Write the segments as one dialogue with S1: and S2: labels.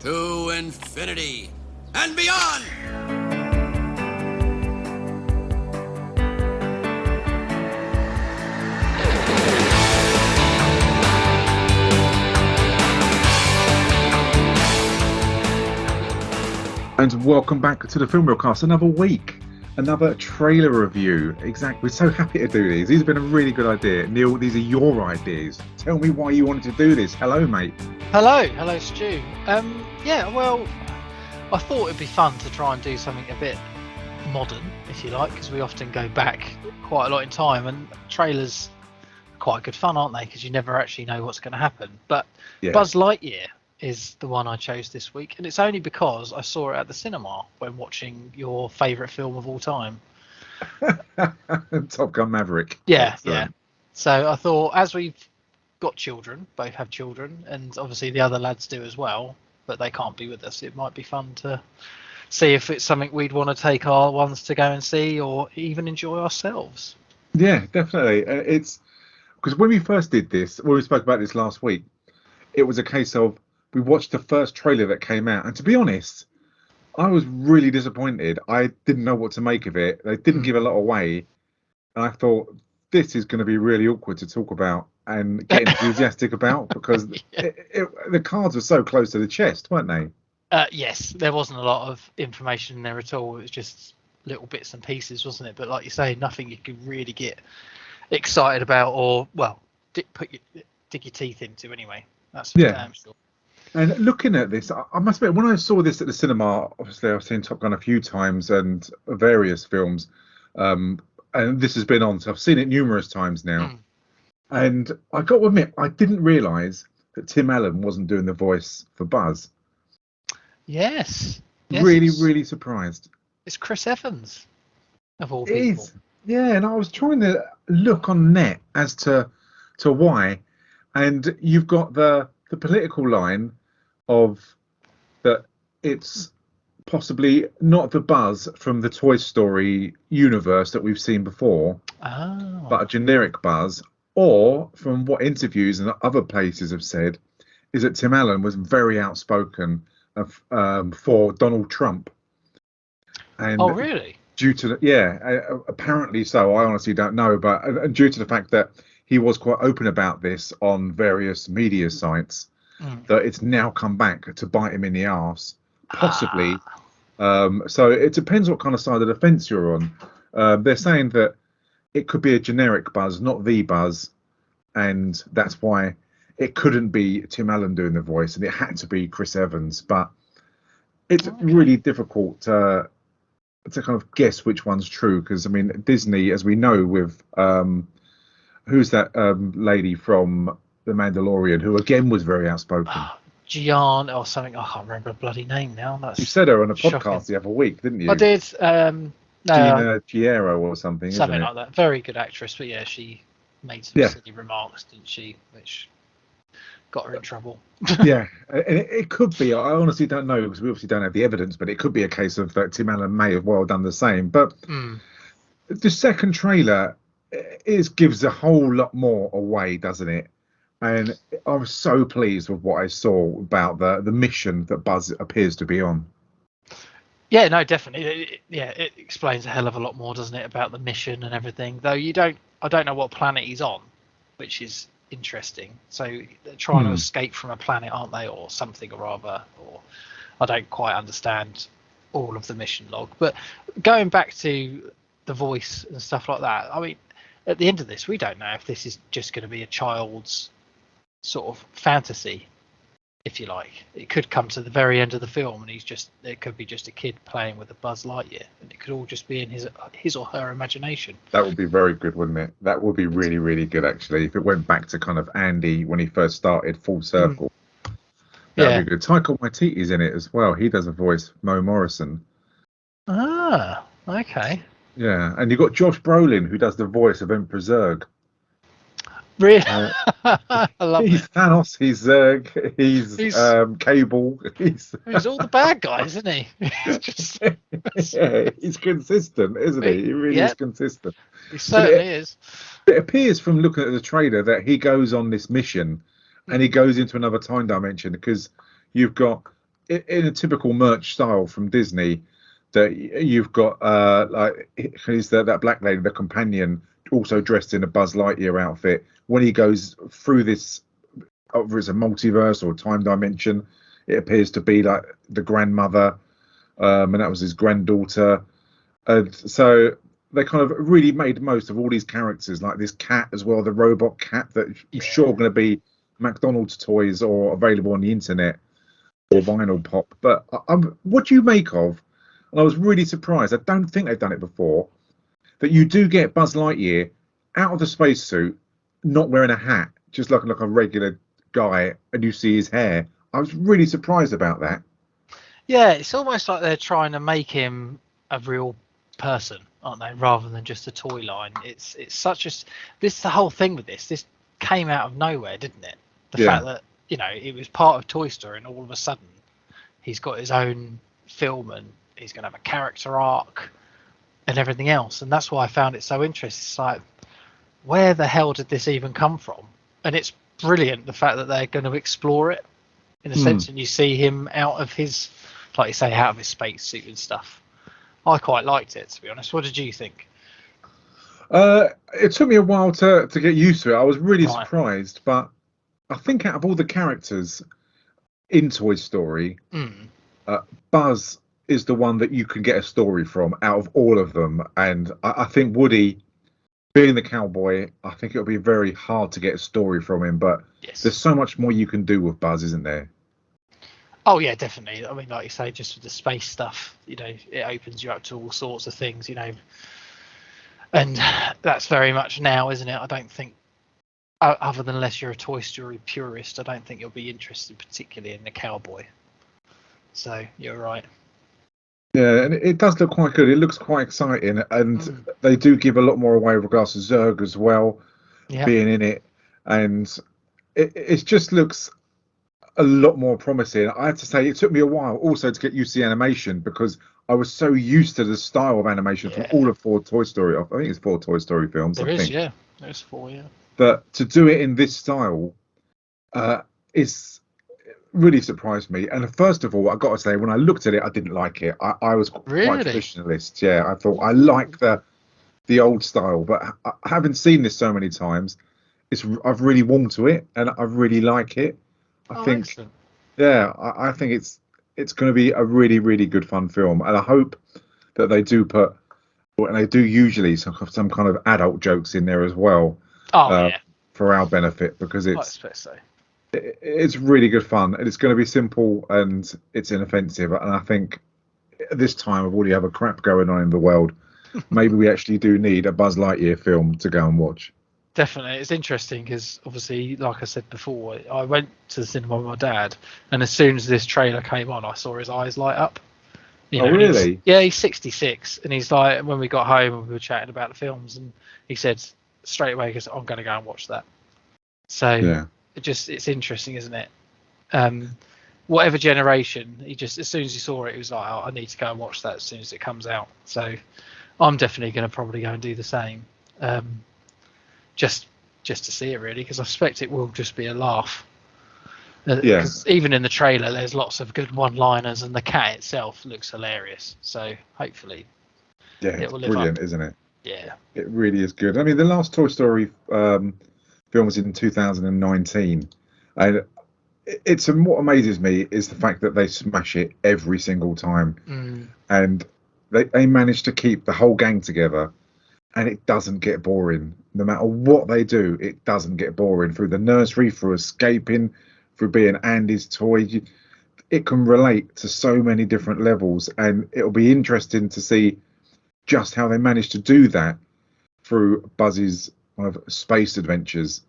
S1: to infinity and beyond!
S2: And welcome back to the Film Reelcast. Another week, another trailer review. Exactly. We're so happy to do these. These have been a really good idea. Neil, these are your ideas. Tell me why you wanted to do this. Hello, mate.
S3: Hello, Stu. Well, I thought it'd be fun to try and do something a bit modern, if you like, because we often go back quite a lot in time, and trailers are quite good fun, aren't they? Because you never actually know what's going to happen. But
S2: Yeah.
S3: Buzz Lightyear is the one I chose this week, and it's only because I saw it at the cinema when watching your favourite film of all time.
S2: Top Gun Maverick.
S3: Yeah.
S2: Excellent.
S3: So I thought, as we've got children, both have children, and obviously the other lads do as well, but they can't be with us, it might be fun to see if it's something we'd want to take our ones to go and see, or even enjoy ourselves.
S2: Yeah, definitely. It's because when we first did this, when we spoke about this last week, it was a case of we watched the first trailer that came out, and to be honest, I was really disappointed. I didn't know what to make of it. They didn't give a lot away, and I thought this is going to be really awkward to talk about and get enthusiastic about because the cards were so close to the chest, weren't they?
S3: Yes, there wasn't a lot of information in there at all. It was just little bits and pieces, wasn't it? But like you say, nothing you could really get excited about, or dig your teeth into anyway. That's for damn sure.
S2: And looking at this, I must admit, when I saw this at the cinema, obviously I've seen Top Gun a few times and various films, and this has been on, so I've seen it numerous times now. And I got to admit, I didn't realise that Tim Allen wasn't doing the voice for Buzz.
S3: Yes,
S2: really surprised.
S3: It's Chris Evans, of all people.
S2: Yeah, and I was trying to look on net as to why, and you've got the political line of that it's possibly not the Buzz from the Toy Story universe that we've seen before, but a generic Buzz, or from what interviews and other places have said, is that Tim Allen was very outspoken for Donald Trump. And
S3: really?
S2: Due to apparently so. I honestly don't know, but due to the fact that he was quite open about this on various media sites, that it's now come back to bite him in the arse, possibly. So it depends what kind of side of the fence you're on. They're saying that it could be a generic Buzz, not the Buzz, and that's why it couldn't be Tim Allen doing the voice, and it had to be Chris Evans. But it's really difficult to kind of guess which one's true, because I mean Disney, as we know, with who's that lady from The Mandalorian, who again was very outspoken.
S3: Gian or something. I can't remember the bloody name now.
S2: You said her on a
S3: shocking.
S2: podcast the other week, didn't you?
S3: I did.
S2: Gina Giero or something.
S3: Something
S2: isn't it?
S3: like that. Very good actress, but yeah, she made some silly remarks, didn't she? Which got her in trouble.
S2: Yeah, and it could be. I honestly don't know, because we obviously don't have the evidence, but it could be a case of that Tim Allen may have well done the same. But the second trailer gives a whole lot more away, doesn't it? And I was so pleased with what I saw about the mission that Buzz appears to be on.
S3: Yeah, no, definitely. It explains a hell of a lot more, doesn't it, about the mission and everything. Though I don't know what planet he's on, which is interesting. So they're trying to escape from a planet, aren't they, or something or other? Or I don't quite understand all of the mission log. But going back to the voice and stuff like that, I mean, at the end of this, we don't know if this is just going to be a child's sort of fantasy, if you like. It could come to the very end of the film and it could be just a kid playing with a Buzz Lightyear, and it could all just be in his or her imagination.
S2: That would be very good, wouldn't it? That would be really, really good, actually, if it went back to kind of Andy when he first started, full circle. That would be good. Taika Waititi's in it as well. He does a voice, Mo Morrison.
S3: Okay.
S2: Yeah, and you've got Josh Brolin, who does the voice of Emperor Zurg.
S3: Really? I love it.
S2: He's Thanos, he's Zurg, he's Cable.
S3: He's all the bad guys, isn't he?
S2: He's consistent, isn't he? He really is consistent.
S3: He certainly is.
S2: It appears from looking at the trailer that he goes on this mission and he goes into another time dimension, because you've got in a typical merch style from Disney, that you've got like he's that black lady, the companion, also dressed in a Buzz Lightyear outfit. When he goes through this, whether it's a multiverse or time dimension, it appears to be like the grandmother, and that was his granddaughter. And so they kind of really made most of all these characters, like this cat as well, the robot cat that I'm sure going to be McDonald's toys or available on the internet or vinyl pop. But what do you make of? And I was really surprised. I don't think they've done it before. That you do get Buzz Lightyear out of the spacesuit, not wearing a hat, just looking like a regular guy, and you see his hair. I was really surprised about that.
S3: Yeah, it's almost like they're trying to make him a real person, aren't they, rather than just a toy line. It's such a this the whole thing with this came out of nowhere, didn't it? The fact that it was part of Toy Story, and all of a sudden he's got his own film and he's going to have a character arc and everything else. And that's why I found it so interesting. It's like, where the hell did this even come from? And it's brilliant, the fact that they're going to explore it in a sense, and you see him out of his, like you say, out of his spacesuit and stuff. I quite liked it, to be honest. What did you think?
S2: It took me a while to get used to it. I was really surprised, but I think out of all the characters in Toy Story, Buzz is the one that you can get a story from out of all of them. And I think Woody, being the cowboy, I think it'll be very hard to get a story from him. But there's so much more you can do with Buzz, isn't there?
S3: Oh yeah, definitely. I mean, like you say, just with the space stuff, it opens you up to all sorts of things, and that's very much now, isn't it? I don't think, other than unless you're a Toy Story purist, I don't think you'll be interested particularly in the cowboy. So you're right.
S2: Yeah, and it does look quite good. It looks quite exciting, and they do give a lot more away with regards to Zurg as well, being in it, and it just looks a lot more promising. I have to say, it took me a while also to get used to the animation, because I was so used to the style of animation from all of four Toy Story. I think it's four Toy Story films.
S3: There's four, yeah.
S2: But to do it in this style is really surprised me. And first of all, I got to say, when I looked at it, I didn't like it. I was quite traditionalist. Yeah, I thought I like the old style, but having seen this so many times, I've really warmed to it, and I really like it. I think, excellent. I think it's going to be a really, really good fun film, and I hope that they do put, and they do usually some kind of adult jokes in there as well. For our benefit, because it's really good fun, and it's going to be simple and it's inoffensive. And I think at this time of all the other crap going on in the world, maybe we actually do need a Buzz Lightyear film to go and watch.
S3: Definitely. It's interesting because obviously, like I said before, I went to the cinema with my dad, and as soon as this trailer came on, I saw his eyes light up.
S2: Really?
S3: He's 66, and he's like, when we got home and we were chatting about the films, and he said straight away, because I'm going to go and watch that. So it's interesting, isn't it? Whatever generation, he just, as soon as he saw it, he was like, I need to go and watch that as soon as it comes out. So I'm definitely going to probably go and do the same. Just to see it, really, because I suspect it will just be a laugh. Because even in the trailer, there's lots of good one-liners, and the cat itself looks hilarious. So hopefully,
S2: it will live brilliant, up. Isn't it?
S3: Yeah,
S2: it really is good. I mean, the last Toy Story film was in 2019, and what amazes me is the fact that they smash it every single time, and they manage to keep the whole gang together. And it doesn't get boring. No matter what they do, it doesn't get boring. Through the nursery, through escaping, through being Andy's toy, it can relate to so many different levels. And it'll be interesting to see just how they manage to do that through Buzz's kind of space adventures.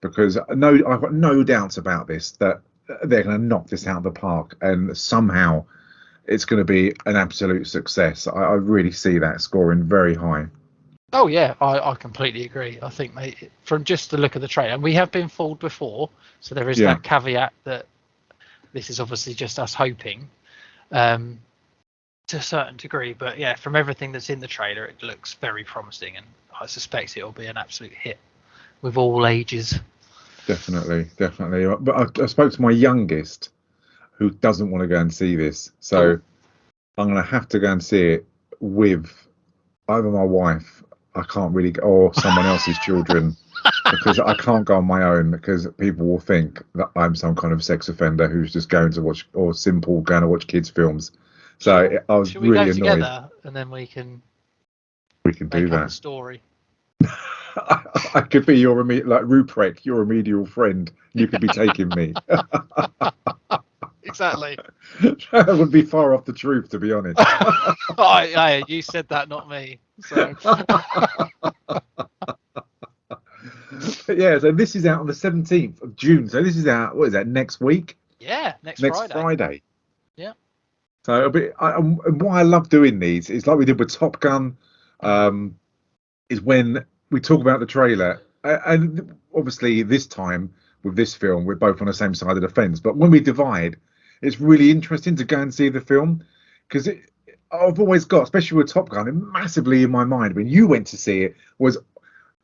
S2: Because I've got no doubts about this, that they're going to knock this out of the park. And somehow it's going to be an absolute success. I really see that scoring very high.
S3: Oh yeah, I completely agree. I think from just the look of the trailer, and we have been fooled before, so there is that caveat that this is obviously just us hoping, to a certain degree. But yeah, from everything that's in the trailer, it looks very promising, and I suspect it'll be an absolute hit with all ages.
S2: Definitely. But I spoke to my youngest, who doesn't want to go and see this. So I'm going to have to go and see it with either my wife, I can't really go, or someone else's children, because I can't go on my own, because people will think that I'm some kind of sex offender who's just going to watch, or simple going to watch kids' films. So I was
S3: Should we
S2: really
S3: go
S2: annoyed.
S3: together and then we can
S2: Do
S3: make up a
S2: that.
S3: story?
S2: I could be your like Ruprecht, your remedial friend. You could be taking me.
S3: Exactly.
S2: That would be far off the truth, to be honest.
S3: You said that, not me. So.
S2: Yeah, so this is out on the 17th of June. So this is out, what is that, next week?
S3: Yeah, next
S2: Friday.
S3: Yeah.
S2: So it'll be, and why I love doing these is like we did with Top Gun, is when we talk about the trailer. And obviously this time with this film, we're both on the same side of the fence. But when we divide, it's really interesting to go and see the film, because I've always got, especially with Top Gun, it massively in my mind when you went to see it was,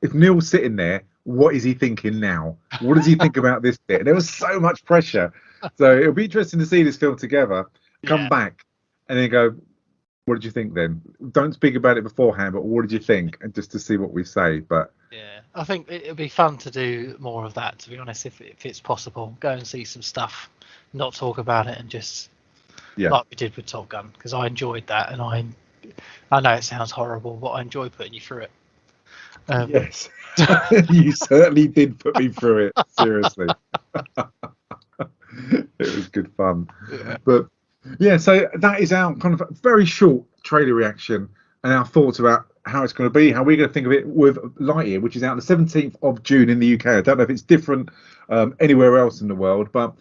S2: if Neil's sitting there, what is he thinking now? What does he think about this bit? And there was so much pressure. So it'll be interesting to see this film together, come back, and then go, what did you think then? Don't speak about it beforehand, but what did you think? And just to see what we say. But
S3: yeah, I think it'll be fun to do more of that, to be honest, if it's possible. Go and see some stuff, not talk about it, and just like we did with Top Gun, because I enjoyed that, and I know it sounds horrible, but I enjoy putting you through it.
S2: Yes, you certainly did put me through it. Seriously. It was good fun.
S3: Yeah.
S2: But yeah, so that is our kind of very short trailer reaction and our thoughts about how it's going to be, how we're going to think of it with Lightyear, which is out the 17th of June in the UK. I don't know if it's different anywhere else in the world, but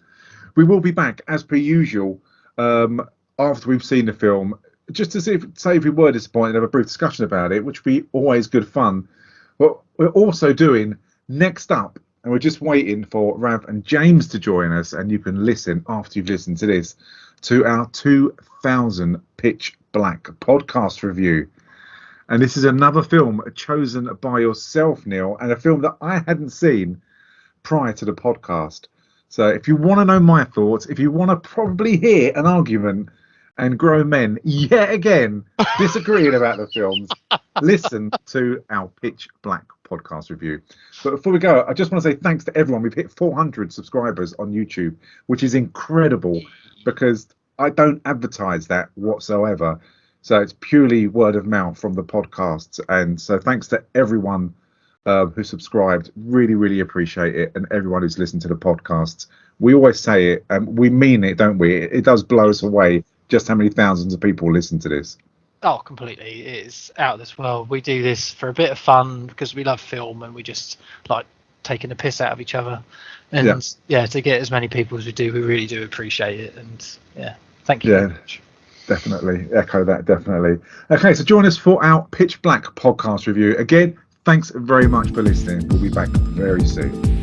S2: we will be back as per usual after we've seen the film, just to say if we were disappointed, have a brief discussion about it, which would be always good fun. But we're also doing next up, and we're just waiting for Rav and James to join us, and you can listen after you've listened to this, to our 2000 Pitch Black podcast review. And this is another film chosen by yourself, Neil, and a film that I hadn't seen prior to the podcast. So if you want to know my thoughts, if you want to probably hear an argument and grown men yet again disagreeing about the films, listen to our Pitch Black podcast review. But before we go, I just want to say thanks to everyone. We've hit 400 subscribers on YouTube, which is incredible, because I don't advertise that whatsoever. So it's purely word of mouth from the podcasts. And so thanks to everyone who subscribed. Really, really appreciate it. And everyone who's listened to the podcasts. We always say it, and we mean it, don't we? It does blow us away just how many thousands of people listen to this.
S3: Oh, completely. It's out of this world. We do this for a bit of fun because we love film, and we just like taking the piss out of each other. And to get as many people as we do, we really do appreciate it. And thank you very much.
S2: Definitely echo that. Definitely. Okay, so join us for our Pitch Black podcast review. Again, thanks very much for listening. We'll be back very soon.